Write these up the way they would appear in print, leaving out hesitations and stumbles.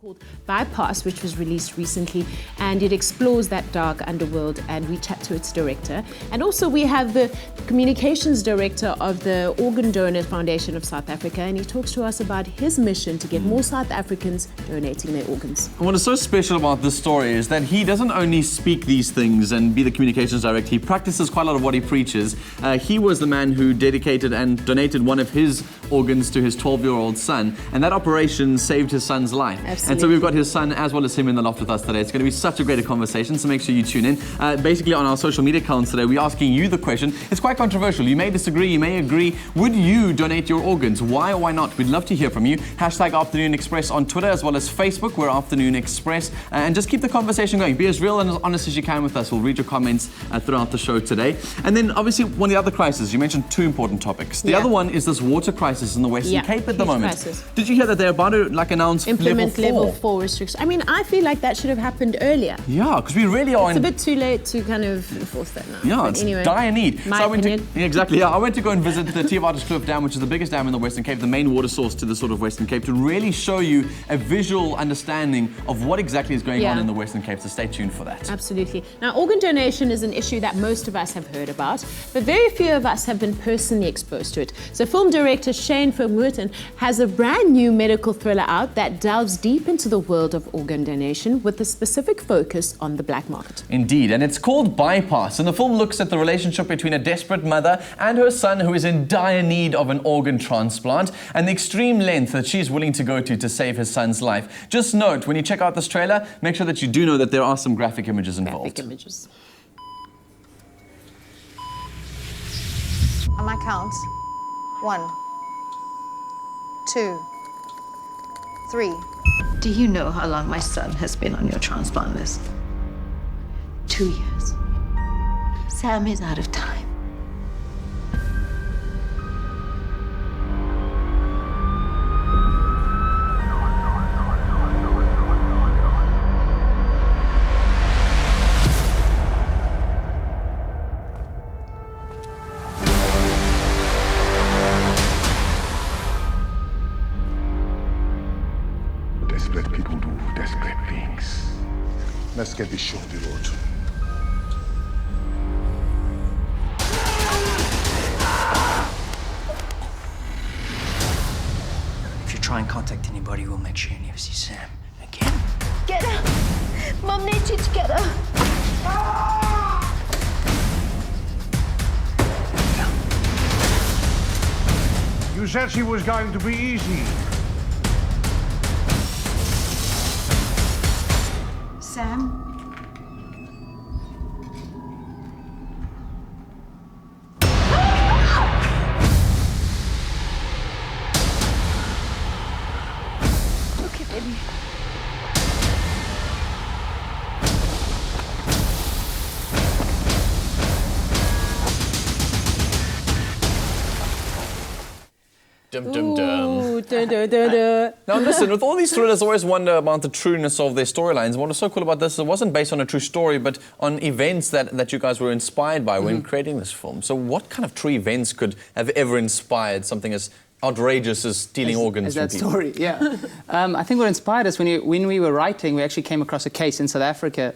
called Bypass, which was released recently, and it explores that dark underworld, and we chat to its director. And also we have the communications director of the Organ Donor Foundation of South Africa, and he talks to us about his mission to get more South Africans donating their organs. And what is so special about this story is that he doesn't only speak these things and be the communications director, he practices quite a lot of what he preaches. He was the man who dedicated and donated one of his organs to his 12-year-old son, and that operation saved his son's life. Absolutely. And so we've got his son as well as him in the loft with us today. It's going to be such a great conversation, so make sure you tune in. Basically on our social media accounts today, we're asking you the question. It's quite controversial. You may disagree, you may agree. Would you donate your organs? Why or why not? We'd love to hear from you. Hashtag Afternoon Express on Twitter as well as Facebook. We're Afternoon Express. And just keep the conversation going. Be as real and as honest as you can with us. We'll read your comments throughout the show today. And then obviously one of the other crises, you mentioned two important topics. The other one is this water crisis in the Western Cape at the moment. Crisis. Did you hear that they're about to announce implement level 4 restrictions? I mean, I feel like that should have happened earlier. Yeah, because we really are It's a bit too late to kind of enforce that now. Yeah, but it's anyway, dire need. My opinion. Exactly, yeah. I went to go and visit the Cliff Dam, which is the biggest dam in the Western Cape, the main water source to the sort of Western Cape, to really show you a visual understanding of what exactly is going on in the Western Cape, so stay tuned for that. Absolutely. Now, organ donation is an issue that most of us have heard about, but very few of us have been personally exposed to it. So film director Shane Vermooten has a brand new medical thriller out that delves deep into the world of organ donation with a specific focus on the black market. Indeed, and it's called Bypass, and the film looks at the relationship between a desperate mother and her son who is in dire need of an organ transplant, and the extreme length that she's willing to go to save his son's life. Just note, when you check out this trailer, make sure that you do know that there are some graphic images involved. Graphic images. On my count, 1, 2, 3. Do you know how long my son has been on your transplant list? 2 years. Sam is out of time. Desperate people do desperate things. Let's get this show on the road. If you try and contact anybody, we'll make sure you never see Sam again. Get her! Mom needs you to get her! You said she was going to be easy. Sam? Okay, baby. Dum, dum, dum. Ooh, dun, dun, dun, dun. Now listen, with all these thrillers, I always wonder about the trueness of their storylines. And what was so cool about this, it wasn't based on a true story, but on events that you guys were inspired by when creating this film. So what kind of true events could have ever inspired something as outrageous as stealing organs from that people? story, yeah. I think what inspired us, when we were writing, we actually came across a case in South Africa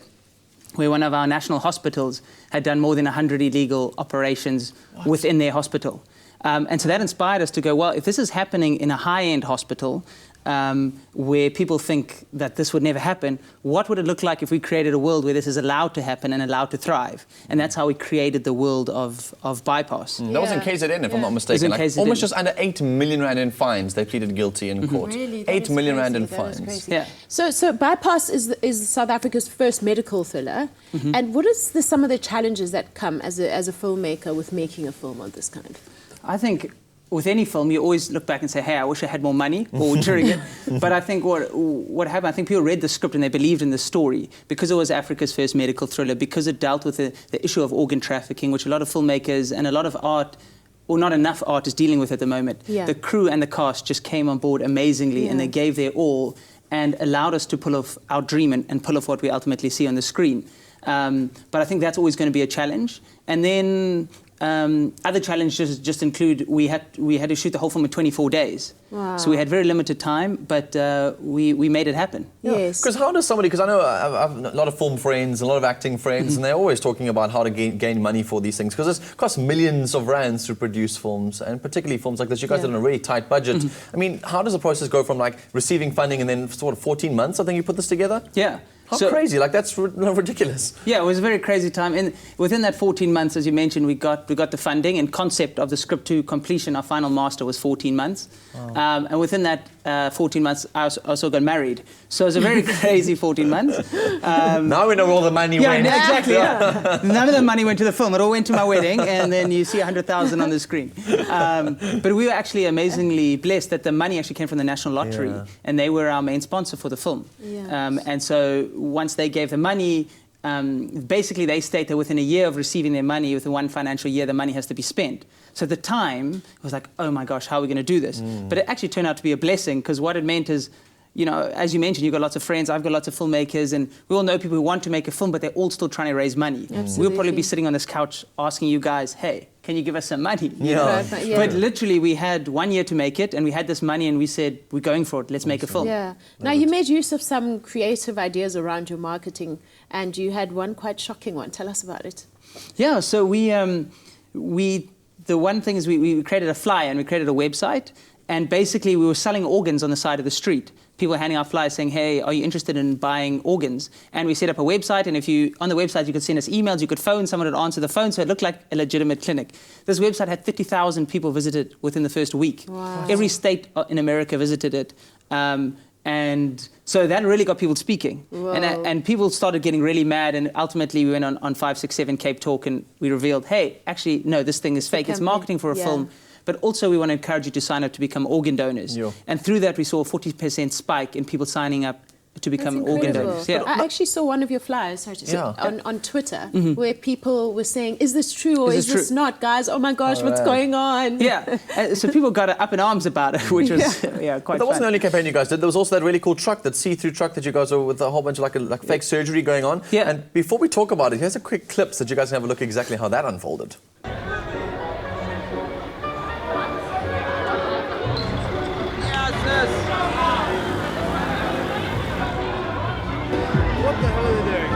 where one of our national hospitals had done more than 100 illegal operations within their hospital. And so that inspired us to go, well, if this is happening in a high-end hospital where people think that this would never happen, what would it look like if we created a world where this is allowed to happen and allowed to thrive? And that's how we created the world of Bypass. That was in KZN, if I'm not mistaken. It was in KZN. Almost just under 8 million rand in fines. They pleaded guilty in court. Really? 8 million rand in fines. Yeah. So Bypass is South Africa's first medical thriller. And what is some of the challenges that come as a filmmaker with making a film of this kind? I think with any film, you always look back and say, hey, I wish I had more money or during it. But I think what happened, I think people read the script and they believed in the story because it was Africa's first medical thriller, because it dealt with the issue of organ trafficking, which a lot of filmmakers and a lot of art, or not enough art, is dealing with at the moment. Yeah. The crew and the cast just came on board amazingly and they gave their all and allowed us to pull off our dream and pull off what we ultimately see on the screen. But I think that's always going to be a challenge. And then Other challenges just include we had to shoot the whole film in 24 days. Wow. So we had very limited time, but we made it happen. Yes. Because how does somebody, because I know I've a lot of film friends, a lot of acting friends, and they're always talking about how to gain money for these things, because it costs millions of rands to produce films, and particularly films like this. You guys did on a really tight budget. I mean, how does the process go from like receiving funding and then sort of 14 months, I think you put this together? Yeah. How crazy, like that's ridiculous. Yeah, it was a very crazy time. And within that 14 months, as you mentioned, we got the funding and concept of the script to completion. Our final master was 14 months. Wow. And within that 14 months, I also got married. So it was a very crazy 14 months. Now we know where all the money went. Yeah, exactly. Yeah. None of the money went to the film. It all went to my wedding, and then you see 100,000 on the screen. But we were actually amazingly blessed that the money actually came from the National Lottery, and they were our main sponsor for the film. Yeah. And so once they gave the money, basically they state that within a year of receiving their money, within one financial year, the money has to be spent. So at the time, it was like, oh my gosh, how are we going to do this? But it actually turned out to be a blessing, because what it meant is, you know, as you mentioned, you've got lots of friends, I've got lots of filmmakers, and we all know people who want to make a film, but they're all still trying to raise money. We'll probably be sitting on this couch asking you guys, hey, can you give us some money? But literally, we had 1 year to make it, and we had this money, and we said, we're going for it, let's make a film. Yeah. Now, you made use of some creative ideas around your marketing, and you had one quite shocking one. Tell us about it. Yeah, so the one thing is we created a flyer, and we created a website, and basically we were selling organs on the side of the street. People were handing out flyers saying, hey, are you interested in buying organs? And we set up a website, and on the website you could send us emails, you could phone, someone would answer the phone, so it looked like a legitimate clinic. This website had 30,000 people visited within the first week. Wow. Every state in America visited it. And so that really got people speaking. And people started getting really mad, and ultimately we went on 5, 6, 7 Cape Talk, and we revealed, hey, actually, no, this thing is fake. It's marketing for a film. But also we want to encourage you to sign up to become organ donors. And through that we saw a 40% spike in people signing up to become organ donors. Yeah. I actually saw one of your flyers on Twitter where people were saying, is this true or is this not? Guys, oh my gosh, what's going on? Yeah, so people got up in arms about it, which was quite But that wasn't the only campaign you guys did. There was also that really cool truck, that see-through truck that you guys were with a whole bunch of like fake surgery going on. Yeah. And before we talk about it, here's a quick clip so that you guys can have a look at exactly how that unfolded. What the hell are they doing?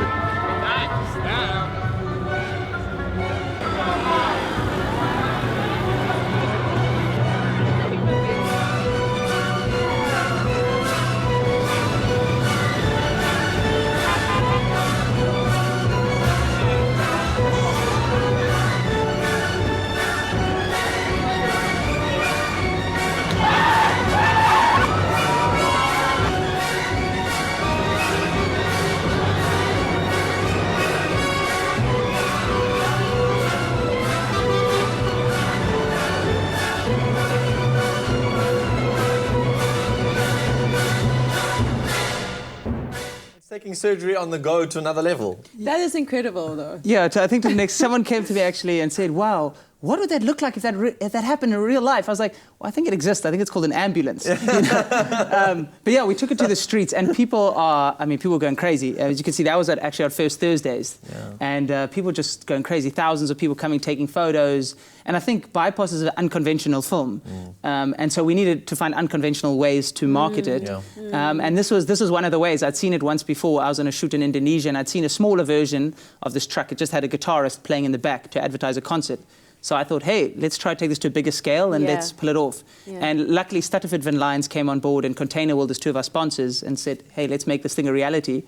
Taking surgery on the go to another level. That is incredible, though. Yeah, I think someone came to me actually and said, wow, what would that look like if that happened in real life? I was like, well, I think it exists. I think it's called an ambulance. You know? But yeah, we took it to the streets, and people are going crazy. As you can see, that was actually our first Thursdays. And people just going crazy. Thousands of people coming, taking photos. And I think Bypass is an unconventional film. And so we needed to find unconventional ways to market it. And this was one of the ways. I'd seen it once before. I was on a shoot in Indonesia, and I'd seen a smaller version of this truck. It just had a guitarist playing in the back to advertise a concert. So I thought, hey, let's try to take this to a bigger scale and let's pull it off. And luckily, Stutterford Van Lions came on board, and Container World is two of our sponsors, and said, hey, let's make this thing a reality.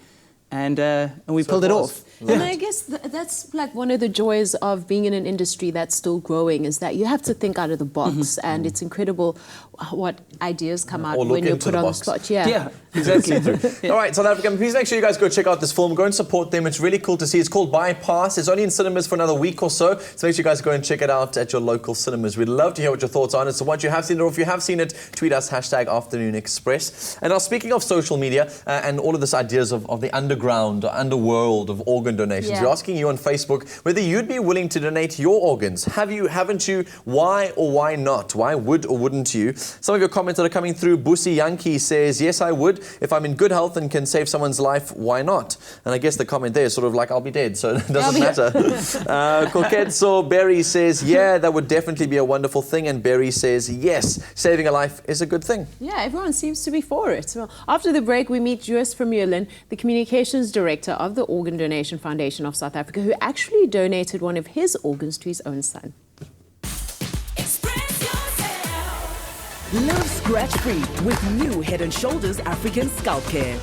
And we pulled it off. And I guess that's like one of the joys of being in an industry that's still growing, is that you have to think out of the box, and it's incredible what ideas come out when you're put on the spot. Yeah, exactly. All right, South African, please make sure you guys go check out this film. Go and support them. It's really cool to see. It's called Bypass. It's only in cinemas for another week or so. So make sure you guys go and check it out at your local cinemas. We'd love to hear what your thoughts are on it. So once you have seen it, or if you have seen it, tweet us #AfternoonExpress. And now, speaking of social media and all of this ideas of the underground underground, underworld of organ donations. Yeah. We're asking you on Facebook whether you'd be willing to donate your organs. Have you, haven't you? Why or why not? Why would or wouldn't you? Some of your comments that are coming through, Busi Yankee says, yes, I would. If I'm in good health and can save someone's life, why not? And I guess the comment there is sort of like, I'll be dead, so it doesn't matter. Koketso Berry says, yeah, that would definitely be a wonderful thing. And Berry says, yes, saving a life is a good thing. Yeah, everyone seems to be for it. Well, after the break, we meet Joyce Vermooten, the Communications Director of the Organ Donation Foundation of South Africa, who actually donated one of his organs to his own son. Live scratch-free with new Head & Shoulders African Scalp Care.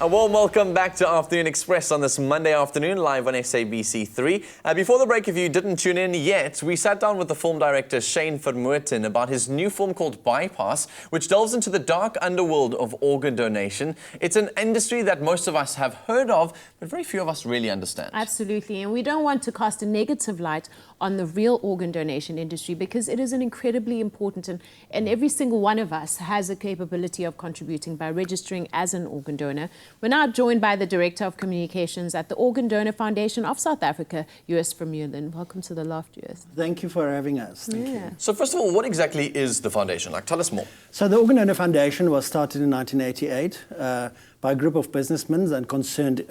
A warm welcome back to Afternoon Express on this Monday afternoon, live on SABC3. Before the break, if you didn't tune in yet, we sat down with the film director Shane Vermooten about his new film called Bypass, which delves into the dark underworld of organ donation. It's an industry that most of us have heard of, but very few of us really understand. Absolutely, and we don't want to cast a negative light on the real organ donation industry because it is an incredibly important and every single one of us has a capability of contributing by registering as an organ donor. We're now joined by the Director of Communications at the Organ Donor Foundation of South Africa, Joyce Vermooten. Welcome to the Loft, Joyce. Thank you for having us. Thank you. So first of all, what exactly is the foundation? Like, tell us more. So the Organ Donor Foundation was started in 1988 by a group of businessmen and concerned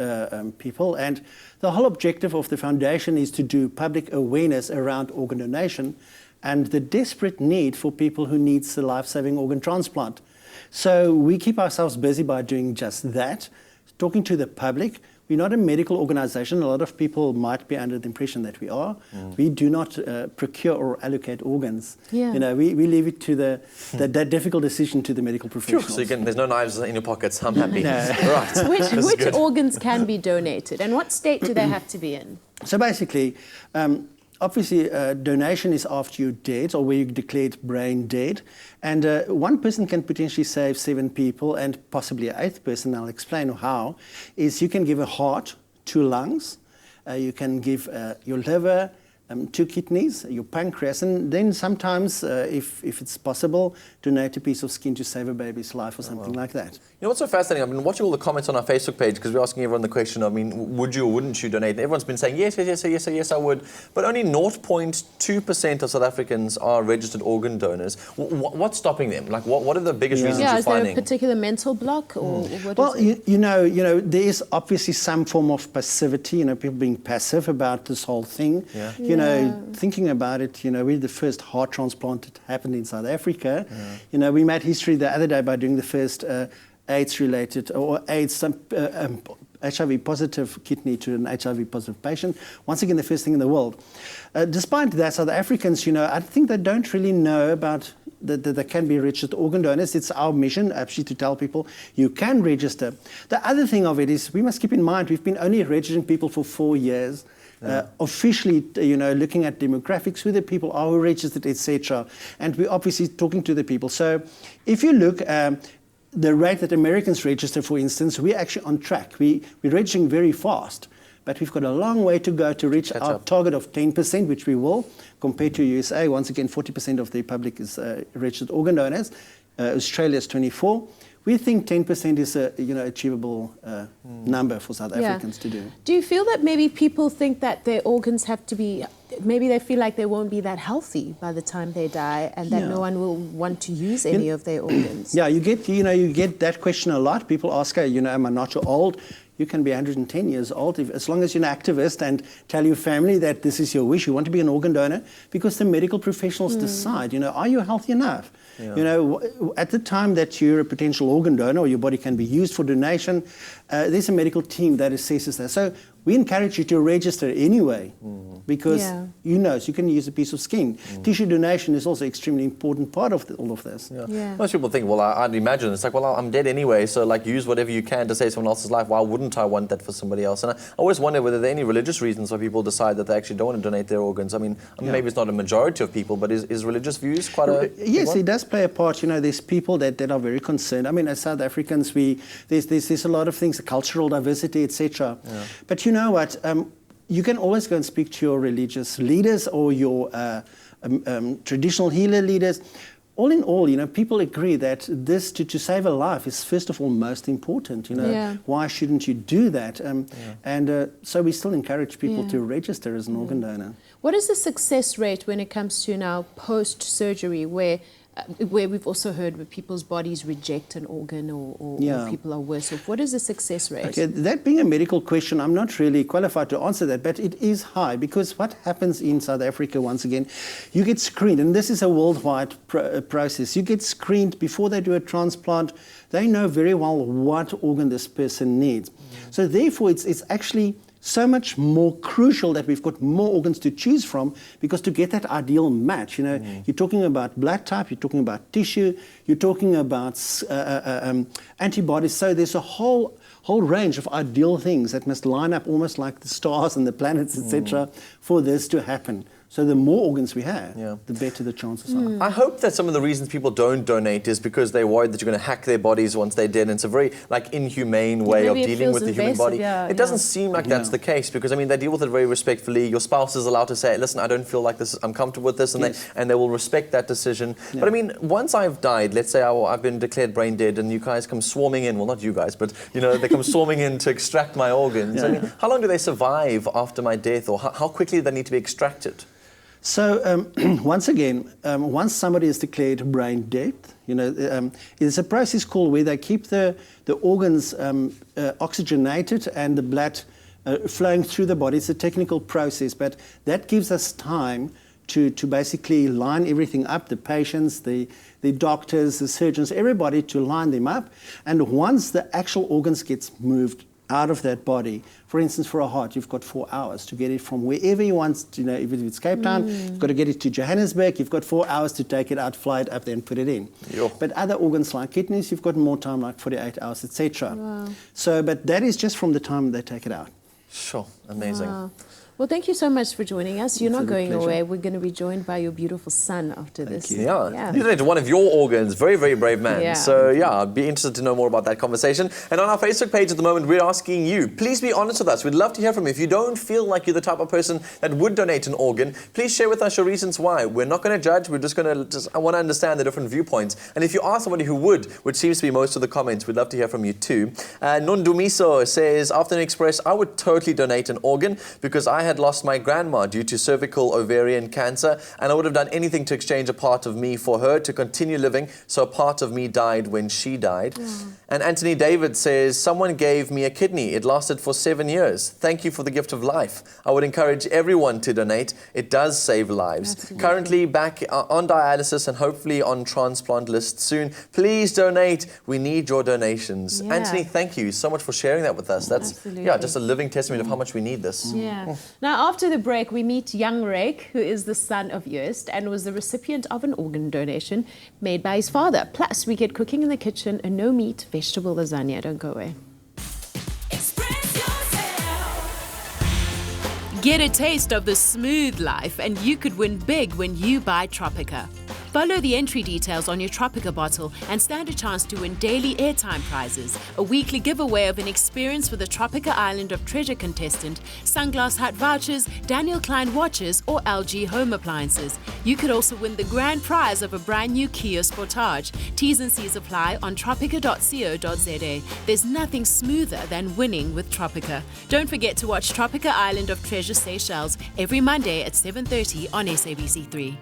people. And the whole objective of the foundation is to do public awareness around organ donation and the desperate need for people who need a life-saving organ transplant. So we keep ourselves busy by doing just that, talking to the public. we're not a medical organization. A lot of people might be under the impression that we are. We do not procure or allocate organs. Yeah. You know, we leave it to that difficult decision to the medical professionals. So there's no knives in your pockets. I'm happy. No. Right. Which organs can be donated, and what state do they have to be in? So basically, obviously, donation is after you're dead or where you declared brain dead. And one person can potentially save 7 people and possibly an 8th person, I'll explain how, is you can give a heart, 2 lungs, you can give your liver, 2 kidneys, your pancreas, and then sometimes, if it's possible, donate a piece of skin to save a baby's life or something like that. You know what's so fascinating? I've been watching all the comments on our Facebook page because we're asking everyone the question, I mean, would you or wouldn't you donate? And everyone's been saying, yes, I would. But only 0.2% of South Africans are registered organ donors. What's stopping them? Like, what are the biggest reasons you're is there finding? a particular mental block? Or what Well, is it? you know, there is obviously some form of passivity, you know, people being passive about this whole thing. Yeah. You know, thinking about it, you know, we're the first heart transplant that happened in South Africa. You know, we made history the other day by doing the first AIDS-related or HIV positive kidney to an HIV positive patient. Once again, the first thing in the world. Despite that, South Africans, you know, I think they don't really know about that they can be registered organ donors. It's our mission actually to tell people you can register. The other thing of it is we must keep in mind we've been only registering people for 4 years. Officially, you know, looking at demographics, who the people are, who registered, etc. And we're obviously talking to the people. So if you look the rate that Americans register, for instance, we're actually on track. We're registering very fast, but we've got a long way to go to reach our target of 10%, which we will, compared to USA. Once again, 40% of the public is registered organ donors. Australia is 24%. We think 10% is a achievable number for South Africans to do. Do you feel that maybe people think that their organs have to be, maybe they feel like they won't be that healthy by the time they die, and that no one will want to use any of their organs? Yeah, you get that question a lot. People ask, am I not too old? You can be 110 years old as long as you're an activist and tell your family that this is your wish, you want to be an organ donor, because the medical professionals decide, are you healthy enough? Yeah. You know, at the time that you're a potential organ donor or your body can be used for donation, there's a medical team that assesses that. So we encourage you to register anyway, because you can use a piece of skin. Tissue donation is also an extremely important part of all of this. Most people think, well, I'd imagine it's like, well, I'm dead anyway, so like use whatever you can to save someone else's life. Why wouldn't I want that for somebody else? And I always wonder whether there are any religious reasons why people decide that they actually don't want to donate their organs. I mean, maybe it's not a majority of people, but is religious views quite a yes, it does play a part. You know, there's people that are very concerned. I mean, as South Africans, there's a lot of things, cultural diversity, etc. But you know what? You can always go and speak to your religious leaders or your traditional healer leaders. All in all, people agree that this to save a life is first of all most important. Why shouldn't you do that? And so we still encourage people to register as an organ donor. What is the success rate when it comes to now post-surgery, where we've also heard where people's bodies reject an organ or people are worse off? What is the success rate? Okay, that being a medical question, I'm not really qualified to answer that, but it is high, because what happens in South Africa, once again, you get screened, and this is a worldwide process. You get screened before they do a transplant. They know very well what organ this person needs. So therefore, it's actually so much more crucial that we've got more organs to choose from, because to get that ideal match, you're talking about blood type, you're talking about tissue, you're talking about antibodies. So there's a whole range of ideal things that must line up almost like the stars and the planets, etc., for this to happen. So the more organs we have, the better the chances are. I hope that some of the reasons people don't donate is because they're worried that you're going to hack their bodies once they're dead. And it's a very inhumane way of dealing with the human body. It doesn't seem like that's the case, because they deal with it very respectfully. Your spouse is allowed to say, listen, I don't feel like this, I'm comfortable with this, and they will respect that decision. But once I've died, let's say I've been declared brain dead, and you guys come swarming in, well, not you guys, but they come swarming in to extract my organs. How long do they survive after my death, or how quickly do they need to be extracted? So once again, once somebody is declared brain dead, there's a process called where they keep the organs oxygenated and the blood flowing through the body. It's a technical process, but that gives us time to basically line everything up, the patients, the doctors, the surgeons, everybody, to line them up. And once the actual organs gets moved out of that body. For instance, for a heart, you've got 4 hours to get it from wherever you want, if it's Cape Town, you've got to get it to Johannesburg, you've got 4 hours to take it out, fly it up there and put it in. Yo. But other organs like kidneys, you've got more time, like 48 hours, etc. Wow. So, but that is just from the time they take it out. Sure, amazing. Wow. Well, thank you so much for joining us. You're It's not a going pleasure. away. We're going to be joined by your beautiful son after this. you. Yeah, you donated one of your organs. Very, very brave man. Yeah. So, yeah, I'd be interested to know more about that conversation. And on our Facebook page at the moment, we're asking you, please be honest with us. We'd love to hear from you. If you don't feel like you're the type of person that would donate an organ, please share with us your reasons why. We're not going to judge. We're just going to I want to understand the different viewpoints. And if you are somebody who would, which seems to be most of the comments, we'd love to hear from you too. Nondumiso says, Afternoon Express, I would totally donate an organ because I had lost my grandma due to cervical ovarian cancer, and I would have done anything to exchange a part of me for her to continue living, so a part of me died when she died. And Anthony David says, someone gave me a kidney. It lasted for 7 years. Thank you for the gift of life. I would encourage everyone to donate. It does save lives. Absolutely. Currently back on dialysis and hopefully on transplant list soon. Please donate. We need your donations. Yeah. Anthony, thank you so much for sharing that with us. That's Absolutely. just a living testament of how much we need this. Yeah. Now, after the break, we meet young Rake, who is the son of Joost and was the recipient of an organ donation made by his father. Plus, we get cooking in the kitchen, a no-meat vegetable lasagna. Don't go away. Get a taste of the smooth life, and you could win big when you buy Tropica. Follow the entry details on your Tropica bottle and stand a chance to win daily airtime prizes, a weekly giveaway of an experience with a Tropica Island of Treasure contestant, Sunglass Hut vouchers, Daniel Klein watches, or LG home appliances. You could also win the grand prize of a brand new Kia Sportage. T's and C's apply on tropica.co.za. There's nothing smoother than winning with Tropica. Don't forget to watch Tropica Island of Treasure Seychelles every Monday at 7:30 on SABC3.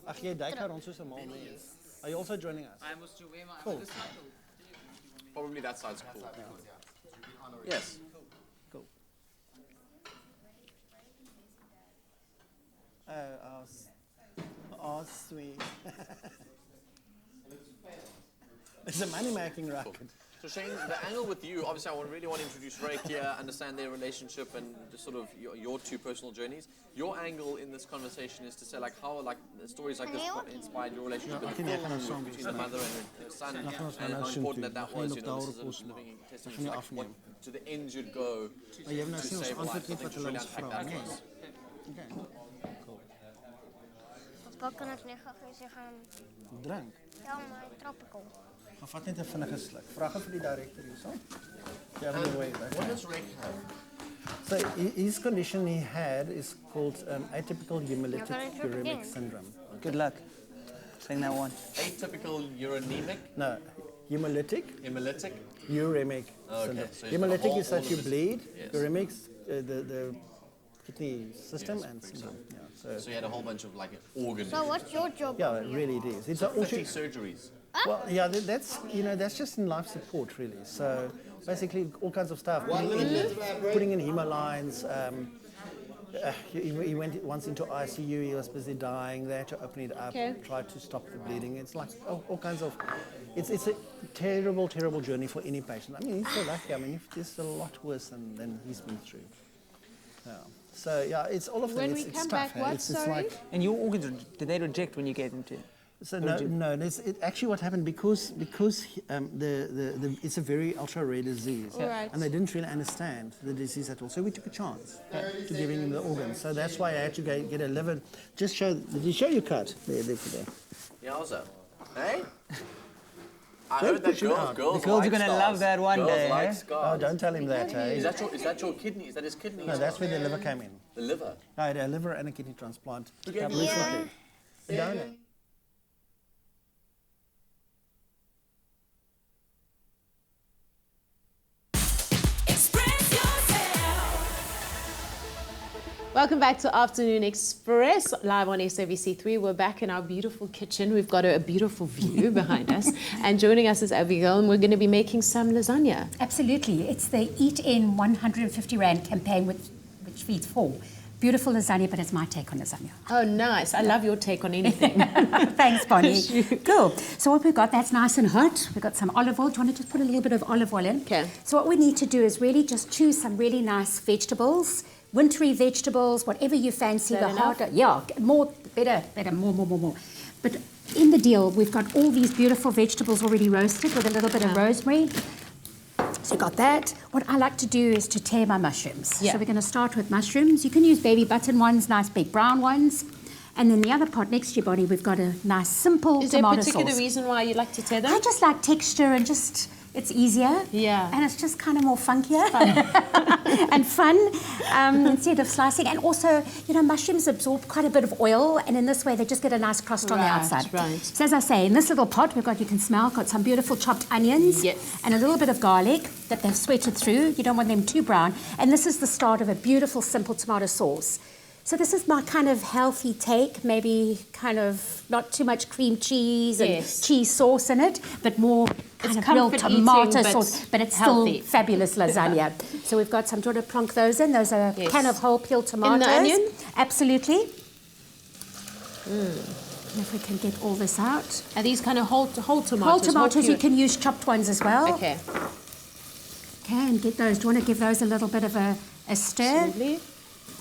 Ach, jy duik daar rond soos 'n mal mens. Are you also joining us? I must wear my Cool. Probably that side's cool. Yes. Cool. Oh, sweet. It's a money-making racket. So Shane, the angle with you, obviously I really want to introduce Rake here, understand their relationship and just sort of your two personal journeys. Your angle in this conversation is to say like how stories like this inspired your relationship with the film between the mother and the son, and how important that was, this is a living testimony like what to the end you'd go to save lives. I think just really unpack that for us. Wat kan ek net gou sê gaan Drink. ja my tropical. Gaan vat net 'n vinnige sluk. Vra gou vir die direkteur hierso. What does Rake have? So his condition he had is called atypical hemolytic uremic syndrome. Good luck saying that one. Atypical uranemic? No, hemolytic uremic syndrome. So Hemolytic is that you this- bleed. yes. Uremic, the kidney system and syndrome. Yeah, So you had a whole bunch of like organ So what's your job? yeah, it really it is. It's a 50 surgeries. well, yeah, that's just in life support really. So basically all kinds of stuff. Putting in hemolines. He went once into ICU. He was busy dying. They had to open it up, try to stop the bleeding. It's like all kinds of. It's a terrible, terrible journey for any patient. I mean, he's so lucky. I mean, it's a lot worse than he's been through. Yeah. So yeah, it's all of them. When It's we come tough. back, what, It's sorry? like. And your organs, did they reject when you gave them to? So no. Actually, what happened because it's a very ultra rare disease, Right. and they didn't really understand the disease at all. So we took a chance to giving him the organ. So that's why I had to get a liver. Just show. Did you show your cut? There. Yowza. Hey? I Don't heard that push him out. girls The girls like are gonna stars. love that one Girls day, like eh? scars. Oh, don't tell him that. Hey? Is that your kidney? Is that his kidney? No, that's where the liver came in. The liver. I had a liver and a kidney transplant gave you recently. A donor. Welcome back to Afternoon Express, live on SABC3. We're back in our beautiful kitchen. We've got a beautiful view behind us. And joining us is Abigail, and we're going to be making some lasagna. Absolutely. It's the Eat In 150 Rand campaign, which feeds 4. Beautiful lasagna, but it's my take on lasagna. Oh, nice. I love your take on anything. Thanks, Bonnie. Cool. So what we've got, that's nice and hot. We've got some olive oil. Do you want to just put a little bit of olive oil in? Okay. So what we need to do is really just choose some really nice vegetables, wintry vegetables, whatever you fancy. That enough? Yeah, more, better, more. But in the deal, we've got all these beautiful vegetables already roasted with a little bit of rosemary. So you got that. What I like to do is to tear my mushrooms. Yeah. So we're going to start with mushrooms. You can use baby button ones, nice big brown ones. And then the other pot next to your body, we've got a nice simple tomato sauce. Is there a particular reason why you like to tear them? I just like texture and just, it's easier. Yeah. And it's just kind of more funkier. And fun instead of slicing. And also, you know, mushrooms absorb quite a bit of oil, and in this way they just get a nice crust on the outside. Right. So as I say, in this little pot we've got, you can smell, got some beautiful chopped onions. Yes. And a little bit of garlic that they've sweated through. You don't want them too brown. And this is the start of a beautiful simple tomato sauce. So this is my kind of healthy take, maybe kind of not too much cream cheese and cheese sauce in it, but more kind of real tomato sauce, but it's healthy. still fabulous lasagna. So we've got some, do you want to plonk those in? Those are a can of whole peeled tomatoes. In the onion? Absolutely. And if we can get all this out. Are these kind of whole tomatoes? Whole tomatoes, you can use chopped ones as well. Okay. Okay, and get those, do you want to give those a little bit of a stir? Absolutely.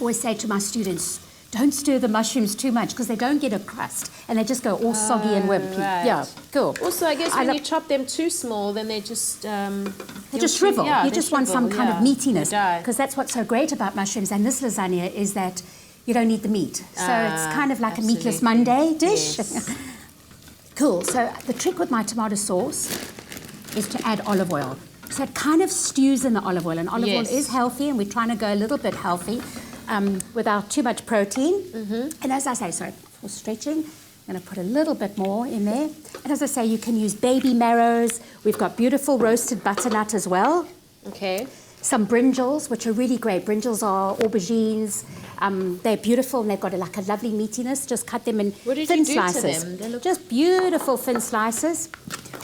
Always say to my students, don't stir the mushrooms too much because they don't get a crust and they just go all soggy and wimpy. Right. Yeah, cool. Also, I guess when you chop them too small, then they just... they just shrivel. Yeah, you they just want some shrivel, kind of meatiness. They die. Because that's what's so great about mushrooms and this lasagna is that you don't need the meat. So it's kind of like a meatless Monday dish. Yes. Cool. So the trick with my tomato sauce is to add olive oil. So it kind of stews in the olive oil, and olive oil is healthy, and we're trying to go a little bit healthy without too much protein. And as I say, sorry, for stretching, I'm going to put a little bit more in there. And as I say, you can use baby marrows. We've got beautiful roasted butternut as well. Okay. Some brinjals, which are really great. Brinjals are aubergines. They're beautiful, and they've got like a lovely meatiness. Just cut them in thin slices. To them? They look... Just beautiful thin slices.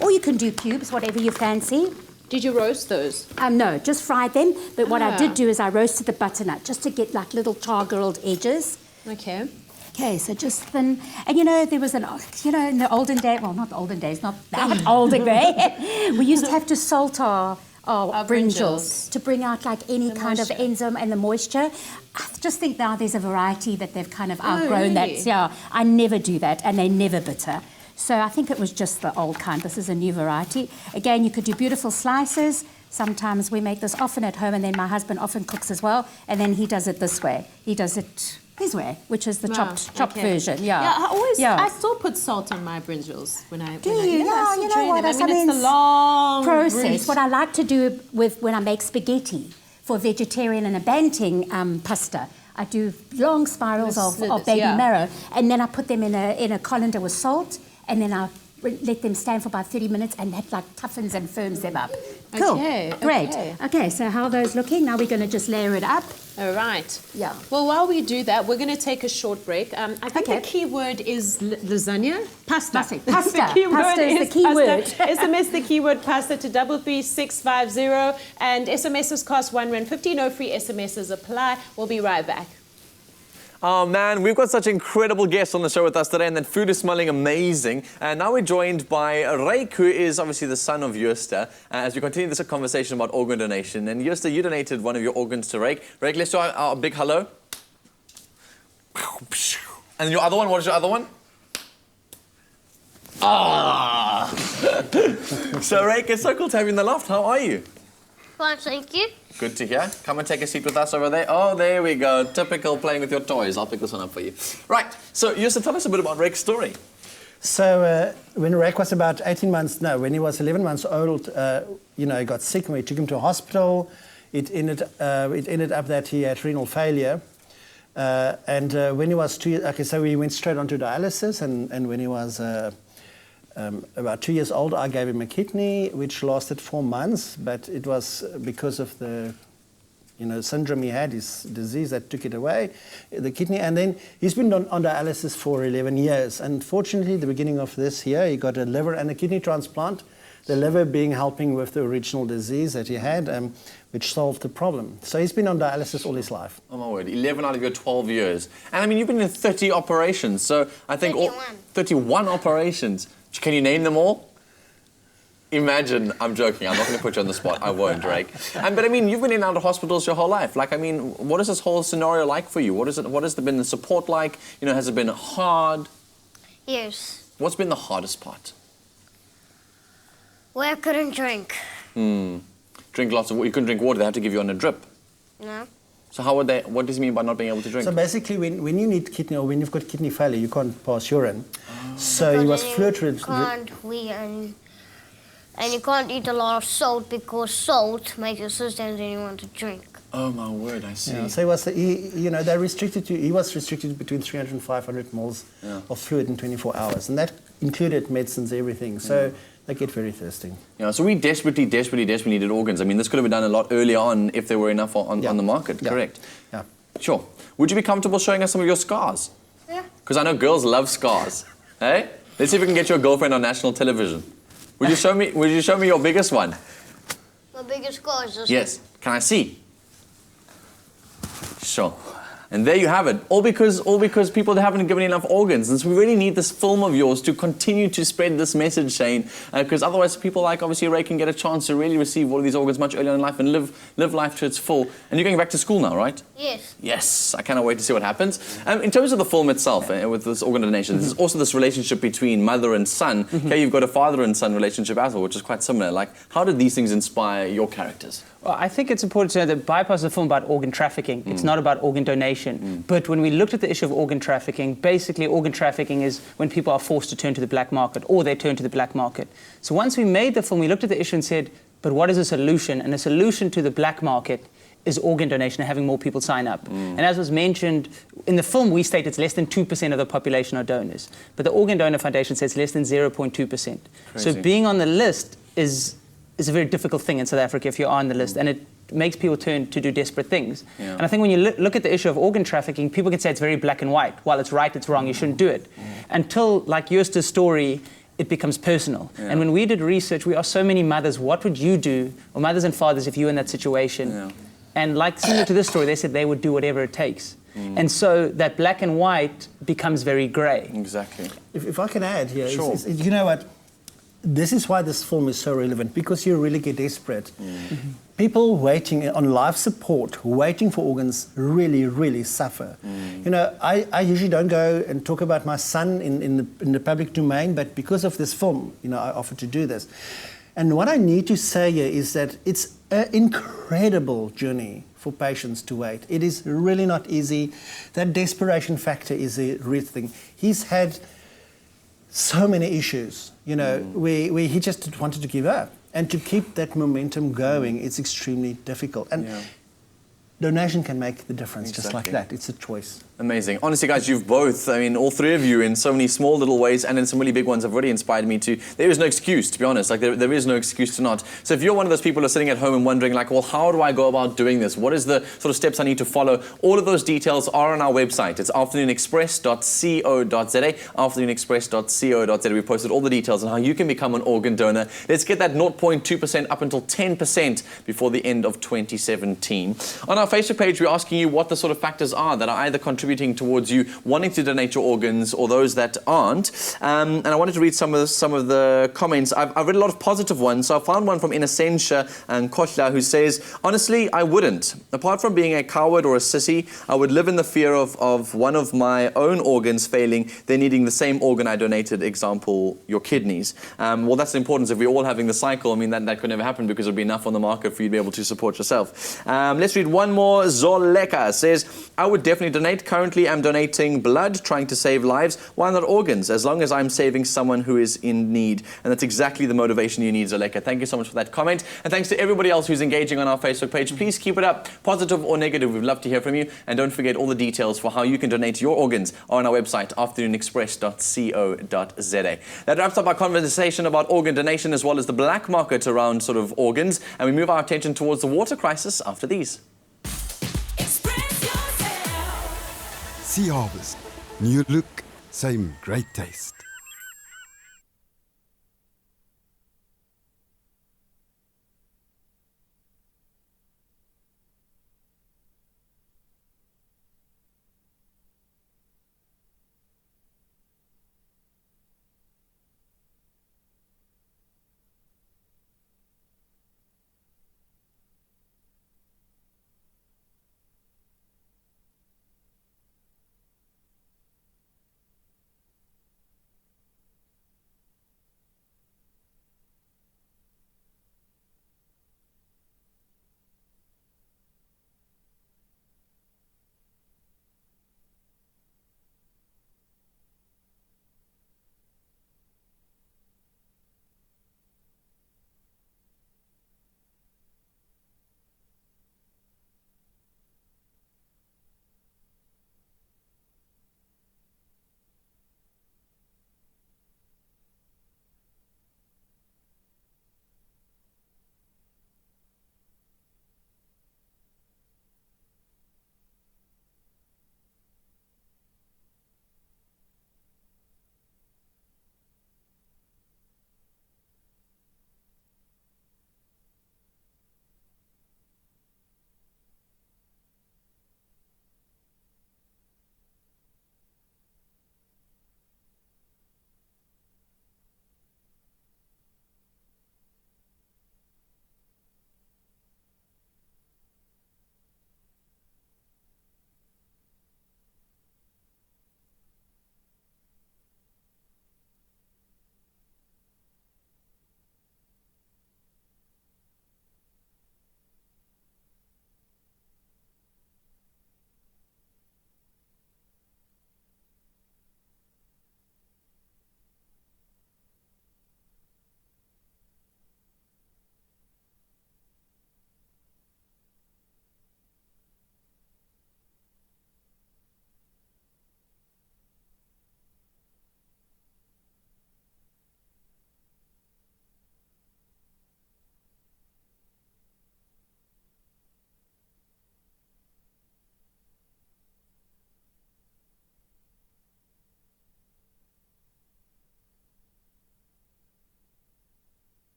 Or you can do cubes, whatever you fancy. Did you roast those? No, just fried them. But what I did do is I roasted the butternut just to get like little char-grilled edges. Okay. Okay, so just thin. And you know, there was in the olden days, well, not the olden days, not that olden day, we used to have to salt our brinjals to bring out like any kind of enzyme and the moisture. I just think now there's a variety that they've kind of outgrown that. Yeah, I never do that, and they're never bitter. So I think it was just the old kind. This is a new variety. Again, you could do beautiful slices. Sometimes we make this often at home, and then my husband often cooks as well, and then he does it this way. He does it his way, which is the chopped version. Yeah. I still put salt on my brinjals when I do. You know what? I mean, it's a long process. What I like to do with when I make spaghetti for vegetarian and a banting pasta, I do long spirals of baby marrow, and then I put them in a colander with salt, and then I let them stand for about 30 minutes, and that like toughens and firms them up. Cool. Okay, great. Okay, so how are those looking? Now we're going to just layer it up. All right. Yeah. Well, while we do that, we're going to take a short break. I think the key word is lasagna. Pasta. Pasta. The key Pasta word is the key word. SMS the keyword pasta to 33650, and SMSs cost R1.50. No free SMSs apply. We'll be right back. Oh man, we've got such incredible guests on the show with us today, and that food is smelling amazing. And now we're joined by Ryk, who is obviously the son of Jooste, as we continue this conversation about organ donation. And Jooste, you donated one of your organs to Ryk. Ryk, let's do our big hello. And your other one, what is your other one? Ah! So Ryk, it's so cool to have you in the loft. How are you? Fine, thank you. Good to hear. Come and take a seat with us over there. Oh, there we go. Typical playing with your toys. I'll pick this one up for you. Right. So, Jooste, tell us a bit about Ryk's story. So, when Ryk was about 18 months, no, when he was 11 months old, he got sick and we took him to a hospital. It ended up that he had renal failure. And when he was 2 years, okay, so we went straight onto dialysis. And when he was about 2 years old, I gave him a kidney, which lasted 4 months, but it was because of the syndrome he had, his disease that took it away, the kidney, and then he's been on dialysis for 11 years. Unfortunately, at the beginning of this year, he got a liver and a kidney transplant, the liver being helping with the original disease that he had, which solved the problem. So he's been on dialysis all his life. Oh my word, 11 out of your 12 years. And I mean, you've been in 30 operations, so I think 31 operations. Can you name them all? Imagine, I'm joking, I'm not going to put you on the spot, I won't, Drake. But I mean, you've been in and out of hospitals your whole life. Like, I mean, what is this whole scenario like for you? What has been the support like? Has it been hard? Yes. What's been the hardest part? Well, I couldn't drink. Drink lots of water. You couldn't drink water, they had to give you on a drip. No. So what does he mean by not being able to drink? So basically, when you need kidney, or when you've got kidney failure, you can't pass urine. So Because he was you fluid. can't wee and you can't eat a lot of salt because salt makes your system and you want to drink. Oh my word, I see. Yeah, so they restricted he was restricted between 300 and 500 mils of fluid in 24 hours, and that included medicines, everything. So they get very thirsty. Yeah, so we desperately needed organs. I mean, this could have been done a lot earlier on if there were enough on the market, correct? Yeah. Sure. Would you be comfortable showing us some of your scars? Yeah. Because I know girls love scars. Hey? Let's see if we can get your girlfriend on national television. Would you show me your biggest one? My biggest scar is this. Yes. Can I see? Sure. And there you have it. All because people haven't given enough organs. And so we really need this film of yours to continue to spread this message, Shane, because otherwise people like obviously Ray can get a chance to really receive all of these organs much earlier in life and live life to its full. And you're going back to school now, right? Yes. Yes, I cannot wait to see what happens. In terms of the film itself, with this organ donation, there's also this relationship between mother and son. Okay, you've got a father and son relationship as well, which is quite similar. Like, how did these things inspire your characters? Well, I think it's important to know that Bypass is a film about organ trafficking. It's not about organ donation. But when we looked at the issue of organ trafficking, basically organ trafficking is when people are forced to turn to the black market, or they turn to the black market. So once we made the film, we looked at the issue and said, but what is a solution? And a solution to the black market is organ donation and having more people sign up. And as was mentioned, in the film we state it's less than 2% of the population are donors. But the Organ Donor Foundation says less than 0.2%. So being on the list is a very difficult thing in South Africa if you're on the list, and it makes people turn to do desperate things. And I think when you look at the issue of organ trafficking, people can say it's very black and white. Well, it's right, it's wrong, you shouldn't do it. Until, like Josta's story, it becomes personal. And when we did research, we asked so many mothers, what would you do, or mothers and fathers, if you were in that situation? And like similar to this story, they said they would do whatever it takes. And so that black and white becomes very grey. Exactly. If I can add here, Sure. you know what? This is why this film is so relevant, because you really get desperate. People waiting on life support, waiting for organs, really, really suffer. I usually don't go and talk about my son in the public domain, but because of this film, I offer to do this. And what I need to say here is that it's an incredible journey for patients to wait. It is really not easy. That desperation factor is a real thing. He's had so many issues, where he just wanted to give up. And to keep that momentum going, it's extremely difficult. And donation can make the difference just like that. It's a choice. Amazing. Honestly, guys, you've both, all three of you in so many small little ways and in some really big ones have really inspired me to. There is no excuse, to be honest. Like, there is no excuse to not. So if you're one of those people who are sitting at home and wondering, like, well, how do I go about doing this? What is the sort of steps I need to follow? All of those details are on our website. It's afternoonexpress.co.za, afternoonexpress.co.za. We posted all the details on how you can become an organ donor. Let's get that 0.2% up until 10% before the end of 2017. On our Facebook page, we're asking you what the sort of factors are that are either contributing towards you wanting to donate your organs or those that aren't. And I wanted to read some of the comments. I've read a lot of positive ones. So I found one from Innocentia and Koshla who says, honestly, I wouldn't. Apart from being a coward or a sissy, I would live in the fear of one of my own organs failing, then needing the same organ I donated, example, your kidneys. Well, that's the importance. If we're all having the cycle, that could never happen because there'll be enough on the market for you to be able to support yourself. Let's read one more. Zoleka says, I would definitely donate. Currently, I'm donating blood, trying to save lives. Why not organs? As long as I'm saving someone who is in need. And that's exactly the motivation you need, Zoleka. Thank you so much for that comment. And thanks to everybody else who's engaging on our Facebook page. Please keep it up, positive or negative. We'd love to hear from you. And don't forget, all the details for how you can donate your organs are on our website, afternoonexpress.co.za. That wraps up our conversation about organ donation as well as the black market around sort of organs. And we move our attention towards the water crisis after these. Sea Harvest. New look, same great taste.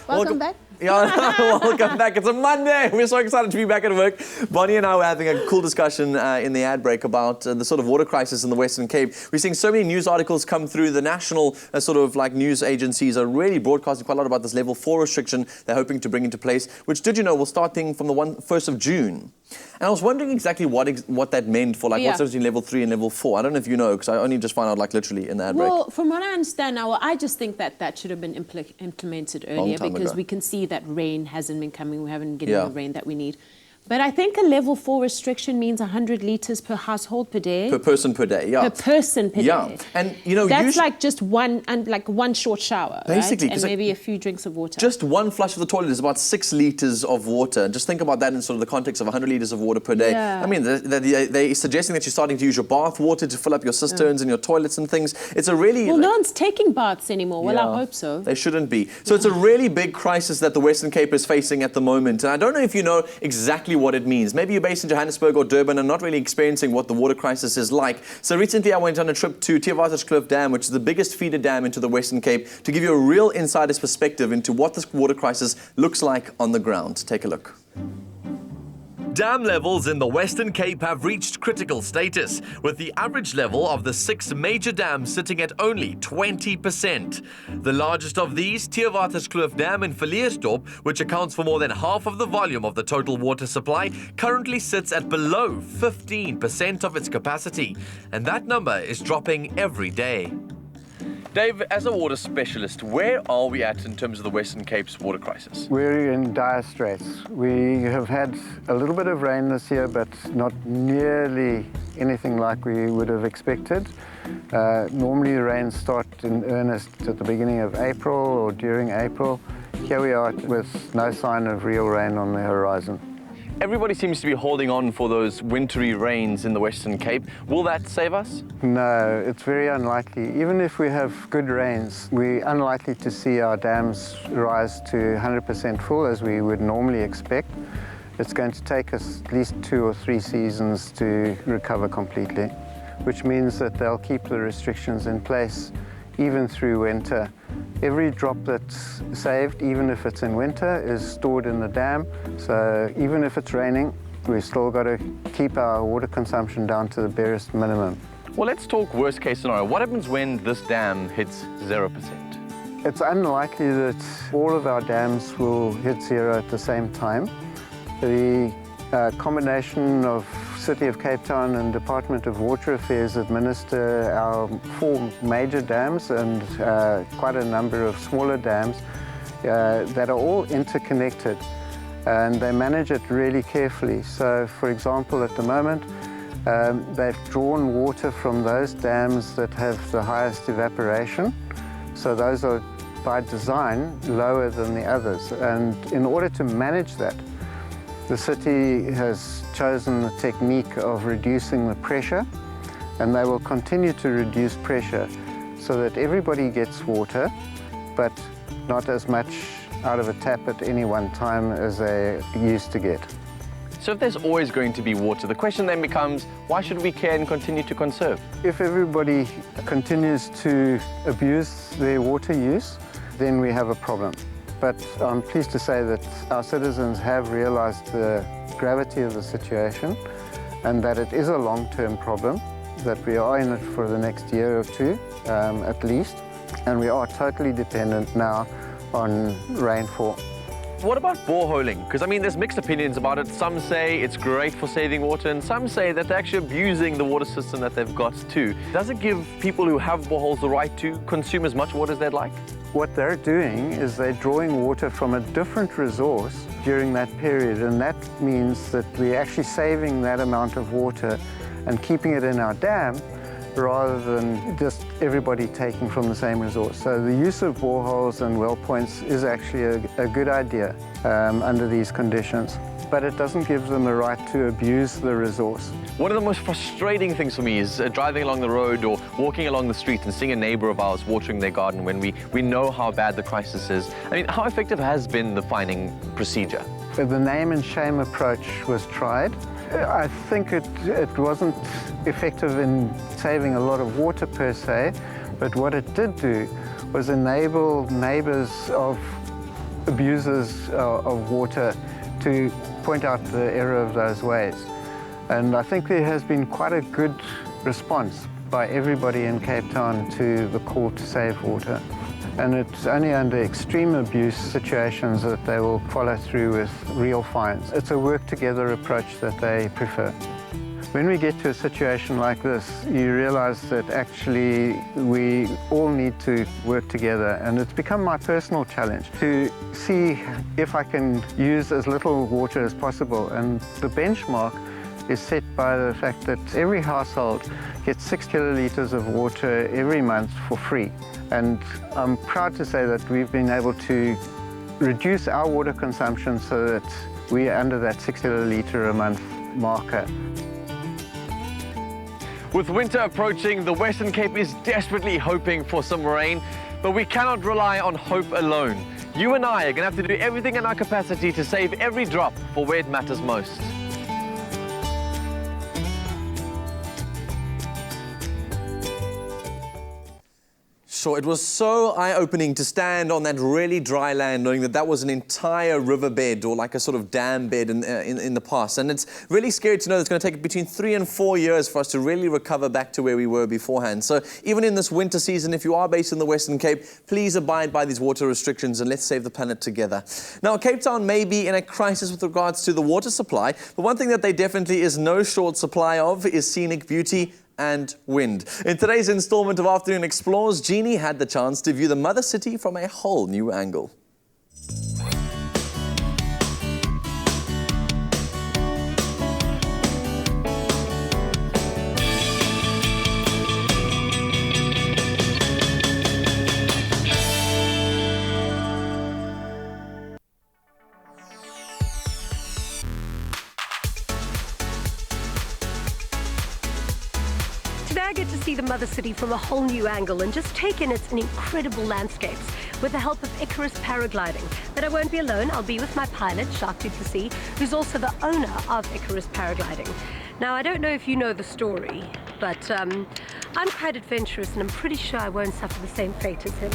Welcome back. Yeah, welcome back. It's a Monday. We're so excited to be back at work. Bonnie and I were having a cool discussion in the ad break about the sort of water crisis in the Western Cape. We're seeing so many news articles come through. The national sort of like news agencies are really broadcasting quite a lot about this level 4 restriction they're hoping to bring into place, which, did you know, will start from the 1st of June. And I was wondering exactly what that meant for, like, what's the difference between level 3 and level 4. I don't know if you know, because I only just found out, like, literally in the ad break. Well, from what I understand now, I just think that should have been implemented earlier, because we can see that rain hasn't been coming. We haven't getting the rain that we need. But I think a level 4 restriction means 100 litres per household per day. Per person per day, yeah. Per person per day. And, you know, that's like just one short shower, basically, right? And maybe a few drinks of water. Just one flush of the toilet is about 6 litres of water. Just think about that in sort of the context of 100 litres of water per day. Yeah. I mean, they're suggesting that you're starting to use your bath water to fill up your cisterns and your toilets and things. It's a really... Well, no one's taking baths anymore. Well, I hope so. They shouldn't be. So it's a really big crisis that the Western Cape is facing at the moment. And I don't know if you know exactly what it means. Maybe you're based in Johannesburg or Durban and not really experiencing what the water crisis is like. So recently I went on a trip to Kloof Dam, which is the biggest feeder dam into the Western Cape, to give you a real insider's perspective into what this water crisis looks like on the ground. Take a look. Dam levels in the Western Cape have reached critical status, with the average level of the 6 major dams sitting at only 20%. The largest of these, Kloof Dam in Vermooten, which accounts for more than half of the volume of the total water supply, currently sits at below 15% of its capacity, and that number is dropping every day. Dave, as a water specialist, where are we at in terms of the Western Cape's water crisis? We're in dire straits. We have had a little bit of rain this year, but not nearly anything like we would have expected. Normally the rains start in earnest at the beginning of April or during April. Here we are with no sign of real rain on the horizon. Everybody seems to be holding on for those wintry rains in the Western Cape. Will that save us? No, it's very unlikely. Even if we have good rains, we're unlikely to see our dams rise to 100% full as we would normally expect. It's going to take us at least 2 or 3 seasons to recover completely, which means that they'll keep the restrictions in place even through winter. Every drop that's saved, even if it's in winter, is stored in the dam. So even if it's raining, we've still got to keep our water consumption down to the barest minimum. Well, let's talk worst case scenario. What happens when this dam hits 0%? It's unlikely that all of our dams will hit 0 at the same time. The combination of City of Cape Town and Department of Water Affairs administer our 4 major dams and quite a number of smaller dams that are all interconnected, and they manage it really carefully. So, for example, at the moment, they've drawn water from those dams that have the highest evaporation. So those are, by design, lower than the others. And in order to manage that, the city has chosen the technique of reducing the pressure, and they will continue to reduce pressure so that everybody gets water, but not as much out of a tap at any one time as they used to get. So if there's always going to be water, the question then becomes, why should we care and continue to conserve? If everybody continues to abuse their water use, then we have a problem. But I'm pleased to say that our citizens have realized the gravity of the situation and that it is a long-term problem, that we are in it for the next year or 2 at least, and we are totally dependent now on rainfall. What about boreholing? Because, I mean, there's mixed opinions about it. Some say it's great for saving water, and some say that they're actually abusing the water system that they've got too. Does it give people who have boreholes the right to consume as much water as they'd like? What they're doing is they're drawing water from a different resource during that period, and that means that we're actually saving that amount of water and keeping it in our dam rather than just everybody taking from the same resource. So the use of boreholes and well points is actually a good idea under these conditions, but it doesn't give them the right to abuse the resource. One of the most frustrating things for me is driving along the road or walking along the street and seeing a neighbor of ours watering their garden when we know how bad the crisis is. I mean, how effective has been the fining procedure? The name and shame approach was tried. I think it wasn't effective in saving a lot of water per se, but what it did do was enable neighbors of abusers of water to point out the error of those ways. And I think there has been quite a good response by everybody in Cape Town to the call to save water. And it's only under extreme abuse situations that they will follow through with real fines. It's a work-together approach that they prefer. When we get to a situation like this, you realize that actually we all need to work together, and it's become my personal challenge to see if I can use as little water as possible. And the benchmark is set by the fact that every household gets 6 kilolitres of water every month for free. And I'm proud to say that we've been able to reduce our water consumption so that we're under that 6 kilolitre a month marker. With winter approaching, the Western Cape is desperately hoping for some rain, but we cannot rely on hope alone. You and I are going to have to do everything in our capacity to save every drop for where it matters most. Sure, it was so eye-opening to stand on that really dry land knowing that that was an entire riverbed or like a sort of dam bed in the past. And it's really scary to know that it's going to take between 3 and 4 years for us to really recover back to where we were beforehand. So even in this winter season, if you are based in the Western Cape, please abide by these water restrictions and let's save the planet together. Now, Cape Town may be in a crisis with regards to the water supply, but one thing that there definitely is no short supply of is scenic beauty and wind. In today's installment of Afternoon Explores, Jeannie had the chance to view the mother city from a whole new angle. Today I get to see the mother city from a whole new angle and just take in its incredible landscapes with the help of Icarus Paragliding. But I won't be alone. I'll be with my pilot, Shark Duplessis, who's also the owner of Icarus Paragliding. Now, I don't know if you know the story, but I'm quite adventurous and I'm pretty sure I won't suffer the same fate as him.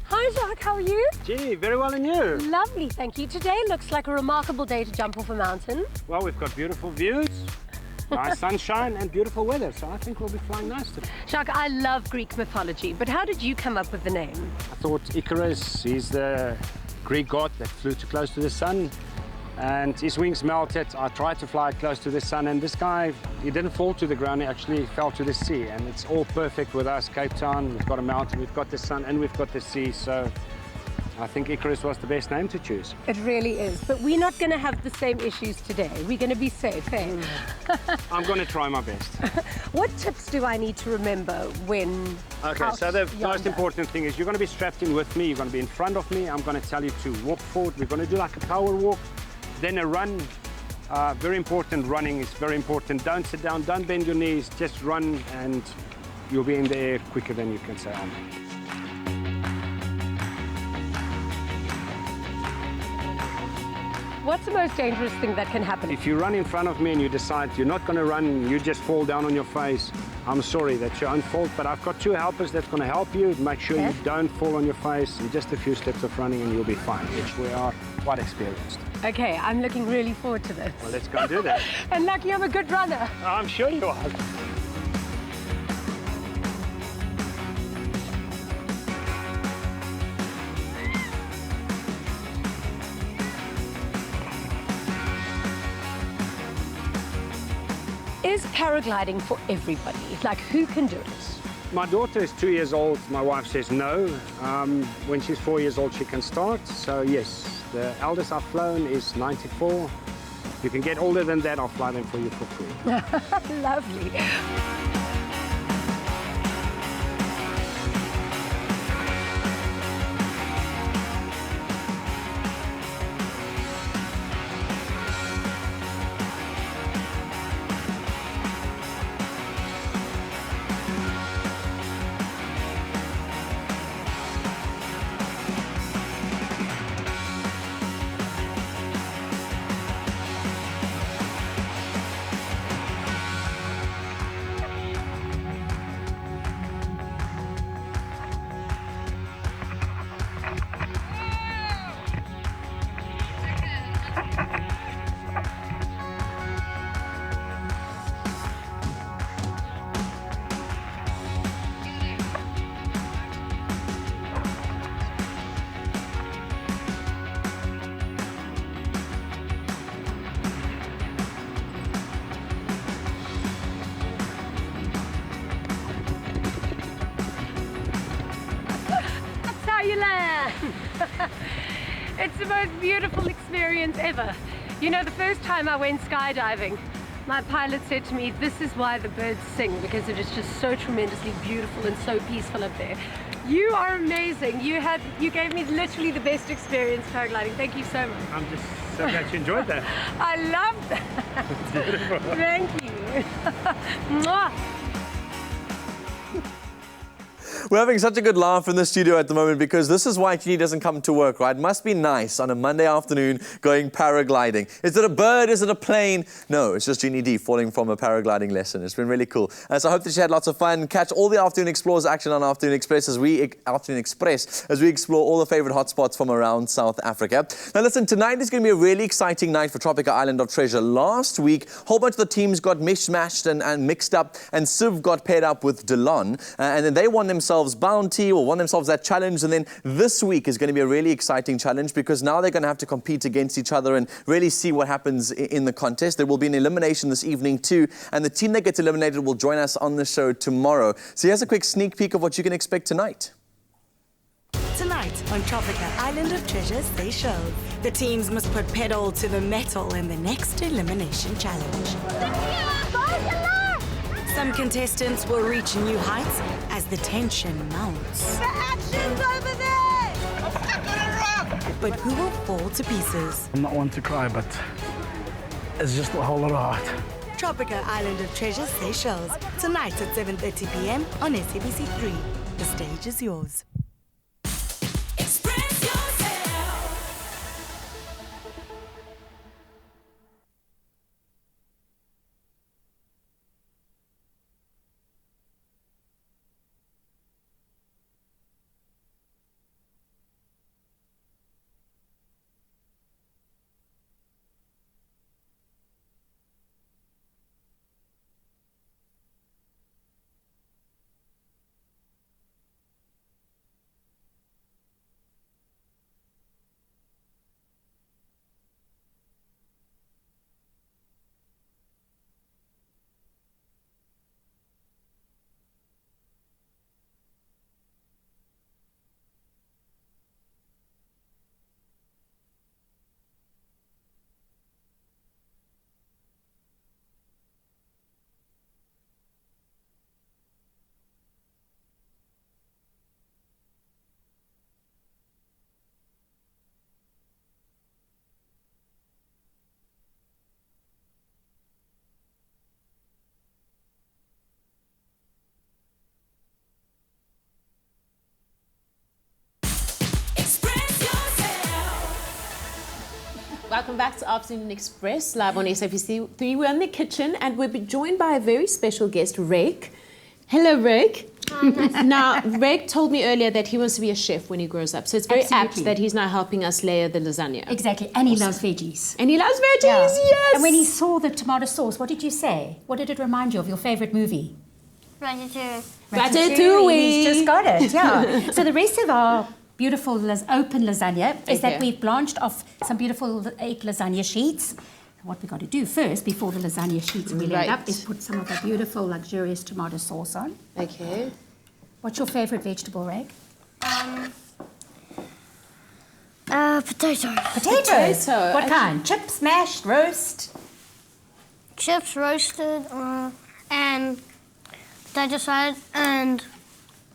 Hi, Jacques, how are you? Gee, very well, and you? Lovely, thank you. Today looks like a remarkable day to jump off a mountain. Well, we've got beautiful views, nice sunshine, and beautiful weather, so I think we'll be flying nice today. Jacques, I love Greek mythology, but how did you come up with the name? I thought Icarus, he's the Greek god that flew too close to the sun, and his wings melted. I tried to fly close to the sun, and this guy, he didn't fall to the ground, he actually fell to the sea, and it's all perfect with us. Cape Town, we've got a mountain, we've got the sun, and we've got the sea, so I think Icarus was the best name to choose. It really is, but we're not going to have the same issues today. We're going to be safe, eh? I'm going to try my best. What tips do I need to remember when Okay, so the most important thing is you're going to be strapped in with me, you're going to be in front of me, I'm going to tell you to walk forward, we're going to do like a power walk, then a run. Very important, running is very important. Don't sit down, don't bend your knees, just run and you'll be in the air quicker than you can say amen. What's the most dangerous thing that can happen? If you run in front of me and you decide you're not going to run, you just fall down on your face, I'm sorry, that's your own fault, but I've got two helpers that's going to help you. Make sure you don't fall on your face, in just a few steps of running and you'll be fine. We are quite experienced. Okay, I'm looking really forward to this. Well, let's go and do that. And lucky I'm a good runner. I'm sure you are. Is paragliding for everybody? Like, who can do it? My daughter is 2 years old. My wife says no. When she's 4 years old, she can start. So yes, the eldest I've flown is 94. You can get older than that, I'll fly them for you for free. Lovely. It's the most beautiful experience ever. You know, the first time I went skydiving, my pilot said to me, this is why the birds sing, because it is just so tremendously beautiful and so peaceful up there. You are amazing. You gave me literally the best experience paragliding. Thank you so much. I'm just so glad you enjoyed that. I love that. Beautiful. Thank you. Mwah. We're having such a good laugh in the studio at the moment because this is why Jeannie doesn't come to work, right? It must be nice on a Monday afternoon going paragliding. Is it a bird? Is it a plane? No, it's just Jeannie D falling from a paragliding lesson. It's been really cool. So I hope that you had lots of fun. Catch all the Afternoon Explorers action on Afternoon Express as we explore all the favorite hotspots from around South Africa. Now listen, tonight is going to be a really exciting night for Tropica Island of Treasure. Last week, a whole bunch of the teams got mishmashed and mixed up, and Civ got paired up with Delon, and then they won themselves themselves bounty or won themselves that challenge. And then this week is going to be a really exciting challenge because now they're going to have to compete against each other and really see what happens in the contest. There will be an elimination this evening too, and the team that gets eliminated will join us on the show tomorrow. So here's a quick sneak peek of what you can expect tonight. Tonight on Tropica Island of Treasures, they show the teams must put pedal to the metal in the next elimination challenge. Some contestants will reach new heights as the tension mounts. The action's over there! I'm stuck on a rock! But who will fall to pieces? I'm not one to cry, but it's just a whole lot of heart. Tropica Island of Treasures, they shows tonight at 7:30 p.m. on SABC3. The stage is yours. Welcome back to Afternoon Express, live on SABC3. We're in the kitchen and we'll be joined by a very special guest, Rake. Hello, Rake. Now, Rake told me earlier that he wants to be a chef when he grows up, so it's very apt that he's now helping us layer the lasagna. Exactly, and he loves veggies. And he loves veggies, yes! And when he saw the tomato sauce, what did you say? What did it remind you of, your favourite movie? Ratatouille. Ratatouille! He's just got it, yeah. So the rest of our beautiful open lasagna is that we've blanched off some beautiful egg lasagna sheets. What we've got to do first, before the lasagna sheets really end up, is put some of the beautiful, luxurious tomato sauce on. Okay. What's your favourite vegetable, Reg? Potato. Potatoes? What kind? Chips, mashed, roast? Chips, roasted, and potato salad, and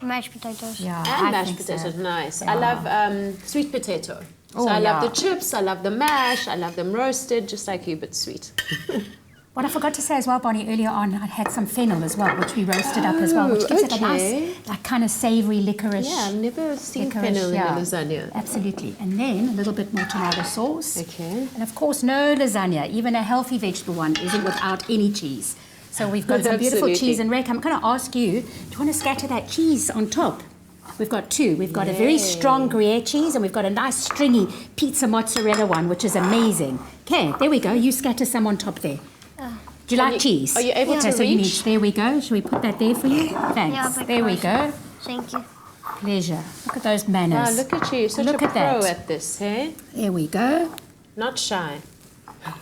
mashed potatoes. Yeah, and mashed potatoes, nice. Yeah. I love sweet potato. So I love the chips, I love the mash, I love them roasted, just like you, but sweet. What I forgot to say as well, Bonnie, earlier on, I had some fennel as well, which we roasted up as well, which gives it a nice, like kind of savoury, licorice. Yeah, I've never seen fennel in a lasagna. Absolutely. And then a little bit more tomato sauce. Okay. And of course, no lasagna, even a healthy vegetable one, isn't without any cheese. So we've got some beautiful cheese. And Rake, I'm going to ask you, do you want to scatter that cheese on top? We've got two. We've got a very strong Gruyere cheese and we've got a nice stringy pizza mozzarella one, which is amazing. Okay, there we go. You scatter some on top there. Do you like cheese? Are you able to reach? There we go. Shall we put that there for you? Thanks. Yeah, there we go. Thank you. Pleasure. Look at those manners. Oh, look at you. Such a pro at this, hey? There we go. Not shy.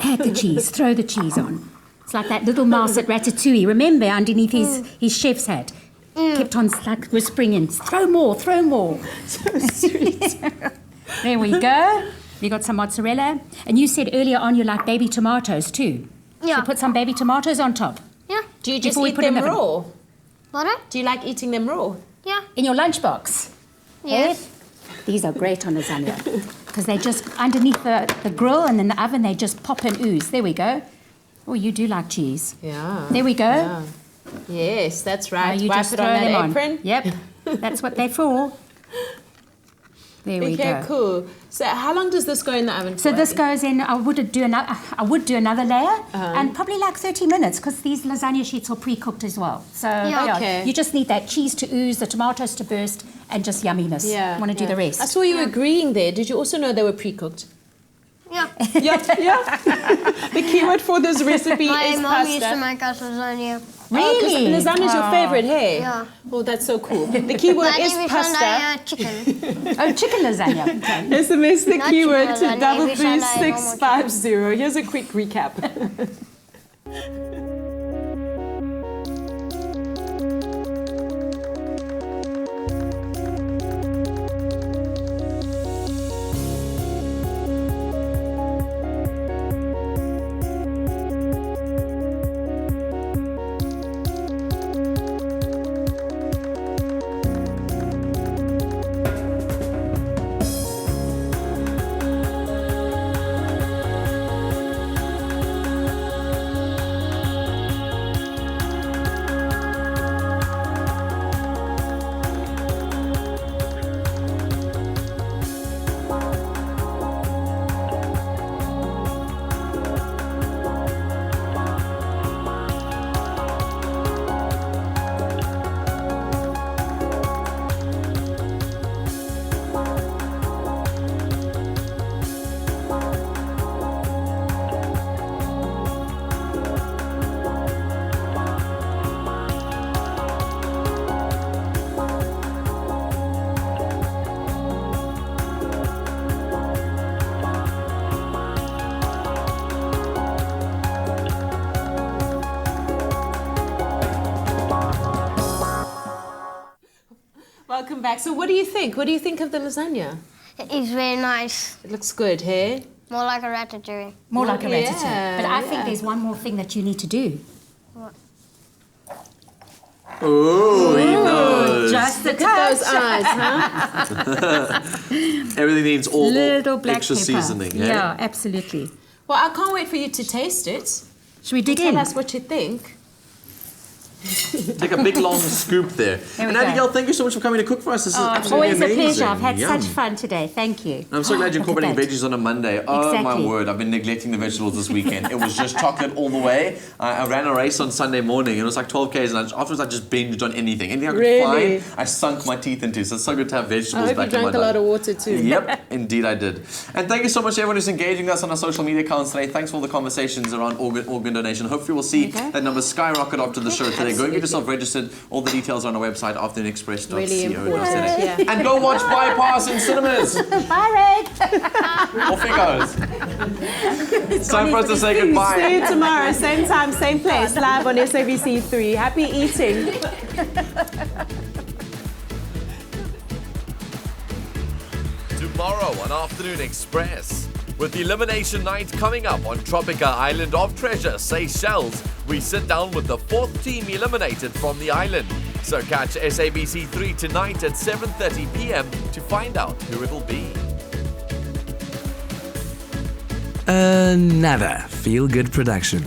Add the cheese. Throw the cheese on. It's like that little mouse at Ratatouille. Remember, underneath his chef's hat. Kept on like whispering in, throw more, throw more. So sweet. There we go. We got some mozzarella. And you said earlier on you like baby tomatoes too. Yeah. So put some baby tomatoes on top. Yeah. Do you just eat them raw? What? Do you like eating them raw? Yeah. In your lunchbox? Yes. These are great on lasagna. Because they just, underneath the grill and in the oven, they just pop and ooze. There we go. Oh, you do like cheese. Yeah. There we go. Yeah. Yes, that's right. You Wipe just it throw on them that on. apron. Yep. That's what they're for. There we go. Okay, cool. So how long does this go in the oven for? So this goes in, I would do another layer, and probably like 30 minutes, because these lasagna sheets are pre-cooked as well. So you just need that cheese to ooze, the tomatoes to burst, and just yumminess. Yeah. Want to do the rest. I saw you agreeing there. Did you also know they were pre-cooked? Yeah. Yeah. The keyword for this recipe My is mom used to pasta. make us lasagna. Really? Lasagna is your favorite, hey? Yeah. Oh, that's so cool. The keyword Not is every pasta. Sunday, chicken. Oh, chicken lasagna. Okay. SMS the Not keyword chicken to lasagna, every Sunday, normal 33650. Here's a quick recap. Welcome back. So what do you think? What do you think of the lasagna? It's very nice. It looks good, hey? More like a ratatouille. More like a Yeah, ratatouille. But I think yeah. there's one more thing that you need to do. What? Oh, he knows. Just the Look at those touch. eyes, huh? Everything needs all Little black extra pepper. seasoning. Eh? Yeah, absolutely. Well, I can't wait for you to taste it. Should we dig Tell in? us what you think. Take a big long scoop there. There And we go. Abigail, thank you so much for coming to cook for us. This is absolutely Always amazing. a pleasure. I've had Yum. such fun today. Thank you. I'm so glad you're Look at incorporating that. veggies on a Monday. Oh my Exactly. word, I've been neglecting the vegetables this weekend. It was just chocolate all the way. I ran a race on Sunday morning. It was like 12 Ks and afterwards I just binged on anything. Anything I could Really? find, I sunk my teeth into. So it's so good to have I vegetables hope you back in my drank a lot diet. of water too. Yep, indeed I did. And thank you so much to everyone who's engaging us on our social media accounts today. Thanks for all the conversations around organ donation. Hopefully we'll see that number skyrocket after the show today. Go and get yourself registered. All the details are on our website, afternoonexpress.co.za. Really important, yeah. And go watch Bypass in cinemas. Bye, Rick. Off it goes. It's time for us to say goodbye. See you tomorrow, same time, same place, live on SABC3. Happy eating. Tomorrow on Afternoon Express. With Elimination Night coming up on Tropica Island of Treasure, Seychelles, we sit down with the 4th team eliminated from the island. So catch SABC3 tonight at 7:30 p.m. to find out who it'll be. Another feel-good production.